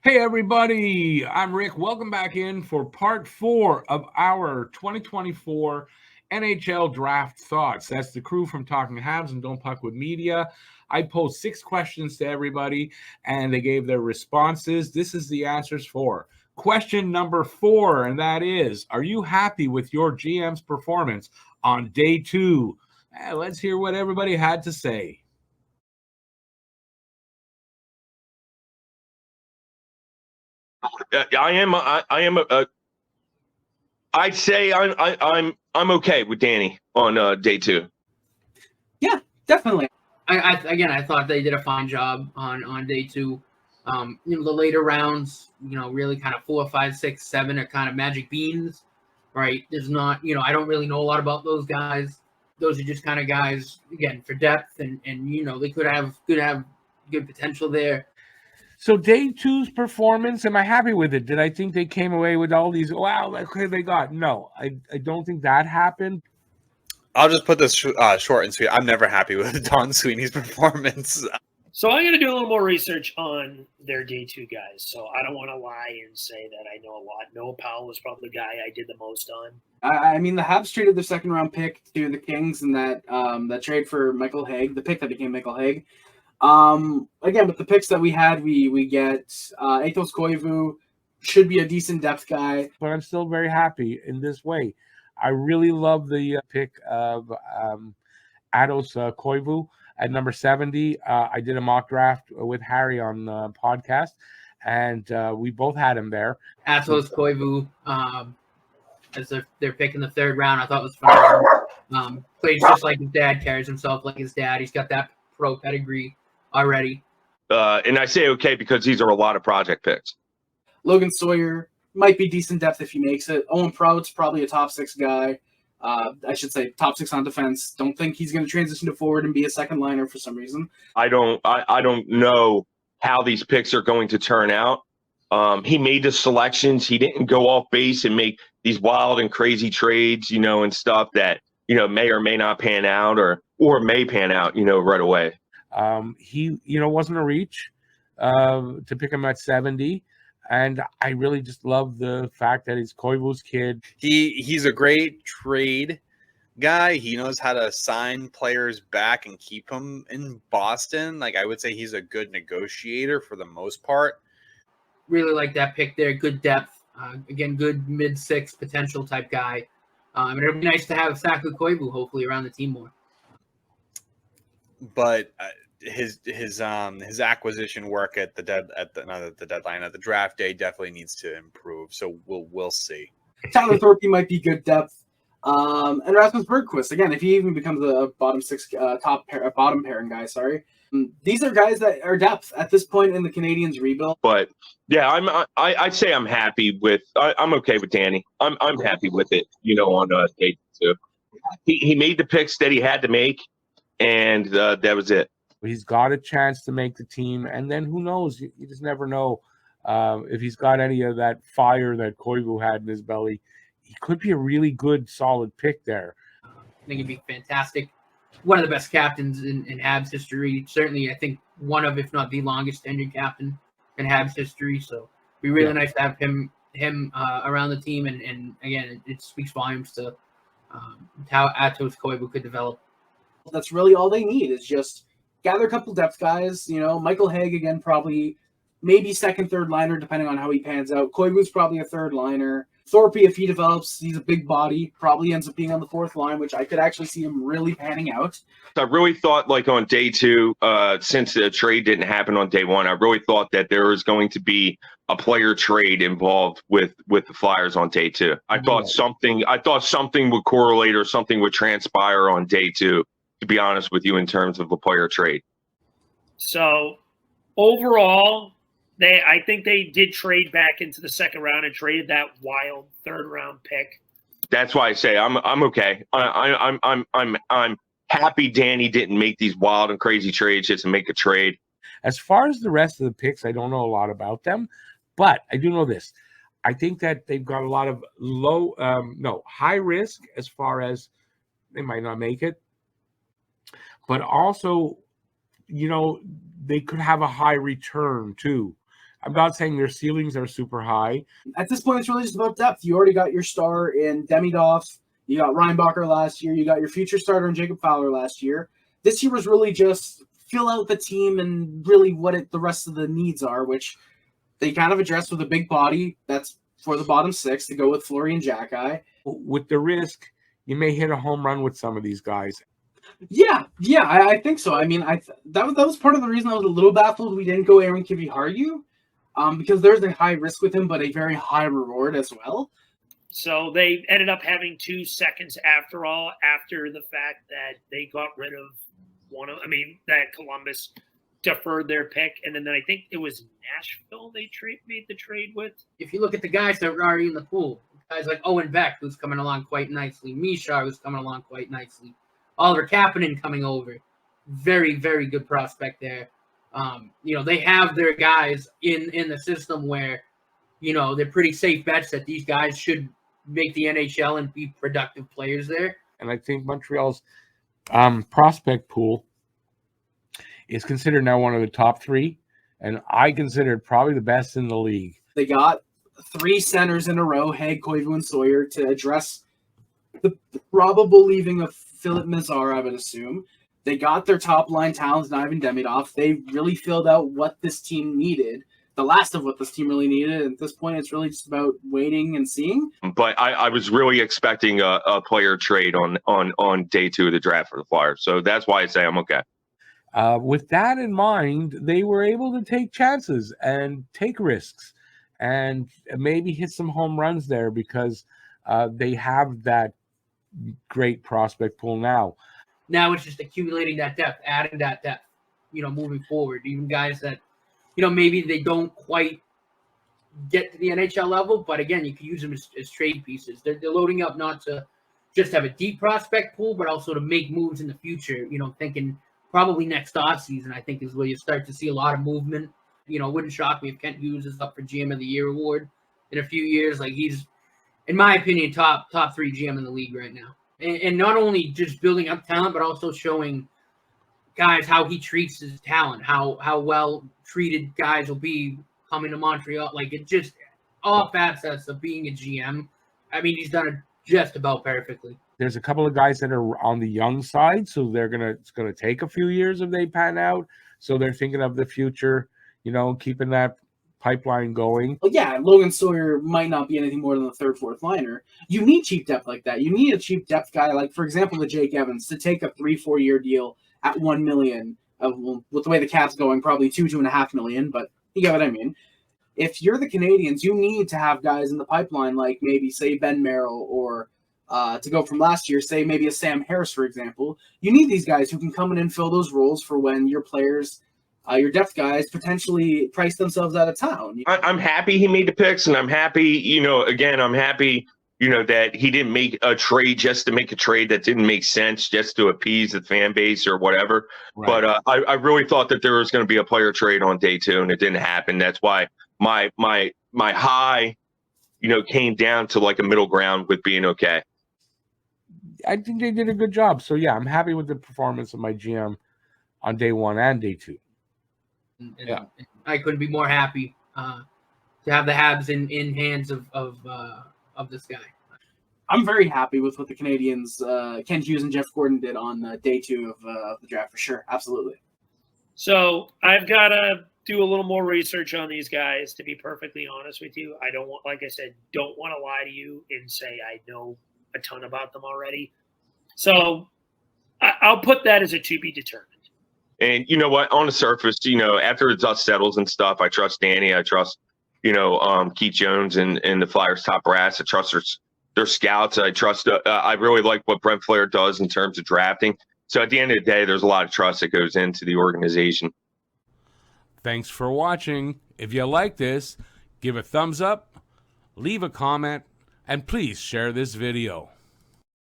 Hey everybody, I'm Rick. Welcome back in for part 4 of our 2024 NHL Draft Thoughts. That's the crew from Talking Habs and Don't Puck with Media. I posed 6 questions to everybody and they gave their responses. This is the answers for question number 4, and that is, are you happy with your GM's performance on day 2? Let's hear what everybody had to say. I'd say I'm okay with Danny on day 2. Yeah, definitely. I thought they did a fine job on day 2. The later rounds, really kind of 4, 5, 6, 7 are kind of magic beans, right? There's not, I don't really know a lot about those guys. Those are just kind of guys, again, for depth, and they could have good potential there. So day 2's performance, am I happy with it? Did I think they came away with all these, wow, okay, they got? No, I don't think that happened. I'll just put this short and sweet. I'm never happy with Don Sweeney's performance. So I'm going to do a little more research on their day 2 guys. So I don't want to lie and say that I know a lot. Noah Powell was probably the guy I did the most on. I mean, the Habs traded their second round pick to the Kings in that trade for Michael Hague, the pick that became Michael Hague. Again, with the picks that we had, we get Atos Koivu, should be a decent depth guy. But I'm still very happy in this way. I really love the pick of Atos Koivu at number 70. I did a mock draft with Harry on the podcast, and we both had him there. Atos Koivu, as their pick in the 3rd round, I thought was phenomenal. Plays just like his dad, carries himself like his dad. He's got that pro pedigree already. And I say okay because these are a lot of project picks. Logan Sawyer might be decent depth if he makes it. Owen Prout's probably a top 6 guy. I should say top 6 on defense. Don't think he's going to transition to forward and be a second liner for some reason. I don't know how these picks are going to turn out. He made the selections. He didn't go off base and make these wild and crazy trades, and stuff that, may or may not pan out or may pan out, right away. He, wasn't a reach to pick him at 70. And I really just love the fact that he's Koivu's kid. He's a great trade guy. He knows how to sign players back and keep them in Boston. Like, I would say he's a good negotiator for the most part. Really like that pick there. Good depth. Again, good mid-6 potential type guy. And it'll be nice to have Saku Koivu hopefully around the team more. But his acquisition work at the draft day definitely needs to improve. So we'll see. Tyler Thorpe might be good depth. And Rasmus Bergquist, again, if he even becomes a bottom 6 bottom pairing guy, sorry. These are guys that are depth at this point in the Canadiens rebuild. But yeah, I'd say I'm happy with. I'm okay with Danny. I'm happy with it. On day 2, he made the picks that he had to make, and that was it. He's got a chance to make the team, and then who knows? You just never know if he's got any of that fire that Koivu had in his belly. He could be a really good, solid pick there. I think he'd be fantastic. One of the best captains in Habs history. Certainly, I think one of, if not the longest tenured captain in Habs history. So it'd be really nice to have him around the team. And again, it speaks volumes to how Atos Koivu could develop. That's really all they need is just gather a couple depth guys. Michael Hague, again, probably maybe second, third liner, depending on how he pans out. Koivu's probably a third liner. Thorpe, if he develops, he's a big body, probably ends up being on the 4th line, which I could actually see him really panning out. I really thought, like on day 2, since the trade didn't happen on day 1, I really thought that there was going to be a player trade involved with the Flyers on day 2. I thought something would correlate or something would transpire on day 2, to be honest with you, in terms of a player trade. So overall, I think they did trade back into the 2nd round and traded that wild 3rd round pick. That's why I say I'm okay. I'm happy Danny didn't make these wild and crazy trades just to make a trade. As far as the rest of the picks, I don't know a lot about them, but I do know this. I think that they've got a lot of high risk as far as they might not make it, but also, they could have a high return too. I'm not saying their ceilings are super high. At this point, it's really just about depth. You already got your star in Demidov. You got Reinbacher last year. You got your future starter in Jacob Fowler last year. This year was really just fill out the team and really what the rest of the needs are, which they kind of addressed with a big body. That's for the bottom six to go with Florian Jackeye. With the risk, you may hit a home run with some of these guys. Yeah, I think so. I mean, that was part of the reason I was a little baffled we didn't go Aaron Kiviharju, because there's a high risk with him, but a very high reward as well. So they ended up having 2 seconds after all, after the fact that they got rid of that Columbus deferred their pick, and then I think it was Nashville they made the trade with. If you look at the guys that were already in the pool, guys like Owen Beck, who's coming along quite nicely, Mishar, who's coming along quite nicely, Oliver Kapanen coming over, very, very good prospect there. They have their guys in the system where, they're pretty safe bets that these guys should make the NHL and be productive players there. And I think Montreal's prospect pool is considered now one of the top 3, and I consider it probably the best in the league. They got 3 centers in a row, Hague, Koivu, and Sawyer, to address the probable leaving of Philip Mazar, I would assume. They got their top line talents, Ivan Demidov. They really filled out what this team needed, the last of what this team really needed. At this point, it's really just about waiting and seeing. But I was really expecting a player trade on day 2 of the draft for the Flyers. So that's why I say I'm okay. With that in mind, they were able to take chances and take risks and maybe hit some home runs there because they have that great prospect pool now. Now it's just accumulating that depth, adding that depth, moving forward. Even guys that, maybe they don't quite get to the NHL level, but again, you can use them as trade pieces. They're loading up not to just have a deep prospect pool, but also to make moves in the future, thinking probably next offseason, I think, is where you start to see a lot of movement. It wouldn't shock me if Kent Hughes is up for GM of the Year award in a few years. Like, he's, in my opinion, top 3 GM in the league right now. And not only just building up talent, but also showing guys how he treats his talent, how well treated guys will be coming to Montreal. Like, it just all facets of being a GM. I mean, he's done it just about perfectly. There's a couple of guys that are on the young side, so it's gonna take a few years if they pan out. So they're thinking of the future, keeping that pipeline going. Well, yeah, Logan Sawyer might not be anything more than the 3rd, 4th liner. You need cheap depth like that. You need a cheap depth guy, like, for example, the Jake Evans, to take a 3-4 year deal at $1 million. With the way the cap's going, probably $2.5 million, but you get what I mean. If you're the Canadians, you need to have guys in the pipeline, like maybe, say, Ben Merrill, or to go from last year, say maybe a Sam Harris, for example. You need these guys who can come in and fill those roles for when your players, your depth guys, potentially price themselves out of town. I'm happy he made the picks, and I'm happy, I'm happy, that he didn't make a trade just to make a trade that didn't make sense, just to appease the fan base or whatever. Right. But I really thought that there was going to be a player trade on day 2, and it didn't happen. That's why my high, came down to like a middle ground with being okay. I think they did a good job. So, yeah, I'm happy with the performance of my GM on day 1 and day 2. And I couldn't be more happy to have the Habs in hands of this guy. I'm very happy with what the Canadians, Ken Hughes and Jeff Gordon, did on day 2 of the draft, for sure. Absolutely. So I've got to do a little more research on these guys, to be perfectly honest with you. I don't want, like I said, don't want to lie to you and say I know a ton about them already. So I'll put that as a to be determined. And you know what? On the surface, after the dust settles and stuff, I trust Danny. I trust, Keith Jones and the Flyers top brass. I trust their scouts. I trust. I really like what Brent Flair does in terms of drafting. So at the end of the day, there's a lot of trust that goes into the organization. Thanks for watching. If you like this, give a thumbs up, leave a comment, and please share this video.